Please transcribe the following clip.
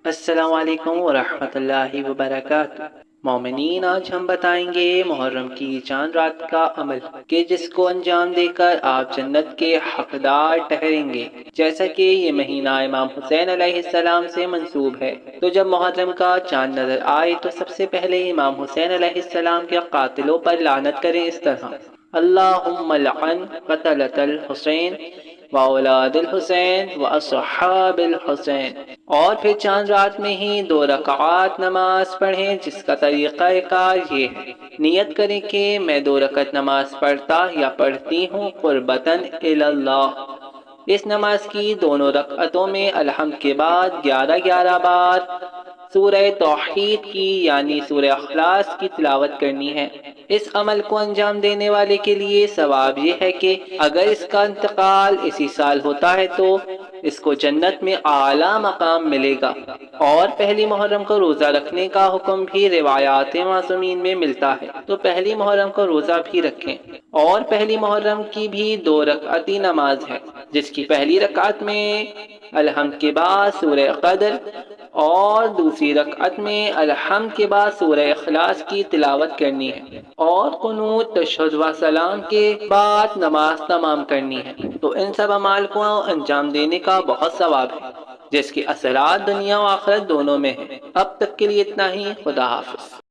السلام علیکم ورحمۃ اللہ وبرکاتہ۔ مومنین، آج ہم بتائیں گے محرم کی چاند رات کا عمل کہ جس کو انجام دے کر آپ جنت کے حقدار ٹھہریں گے، جیسا کہ یہ مہینہ امام حسین علیہ السلام سے منسوب ہے۔ تو جب محرم کا چاند نظر آئے تو سب سے پہلے امام حسین علیہ السلام کے قاتلوں پر لعنت کریں اس طرح: اللہم لعن قتلۃ الحسین واولاد الحسین واصحاب الحسین۔ اور پھر چاند رات میں ہی 2 رکعات نماز پڑھیں، جس کا طریقہ کار یہ ہے: نیت کریں کہ میں 2 رکعت نماز پڑھتا یا پڑھتی ہوں قربتاً اللہ۔ اس نماز کی دونوں رکعتوں میں الحمد کے بعد 11 بار سورہ توحید کی یعنی سورہ اخلاص کی تلاوت کرنی ہے۔ اس عمل کو انجام دینے والے کے لیے ثواب یہ ہے کہ اگر اس کا انتقال اسی سال ہوتا ہے تو اس کو جنت میں اعلیٰ مقام ملے گا۔ اور پہلی محرم کو روزہ رکھنے کا حکم بھی روایات معصومین میں ملتا ہے، تو پہلی محرم کو روزہ بھی رکھیں۔ اور پہلی محرم کی بھی 2 رکعتی نماز ہے، جس کی پہلی رکعت میں الحمد کے بعد سورہ قدر اور دوسری رکعت میں الحمد کے بعد سورہ اخلاص کی تلاوت کرنی ہے، اور قنوت تشہد و سلام کے بعد نماز تمام کرنی ہے۔ تو ان سب اعمال کو انجام دینے کا بہت ثواب ہے، جس کے اثرات دنیا و آخرت دونوں میں ہیں۔ اب تک کے لیے اتنا ہی۔ خدا حافظ۔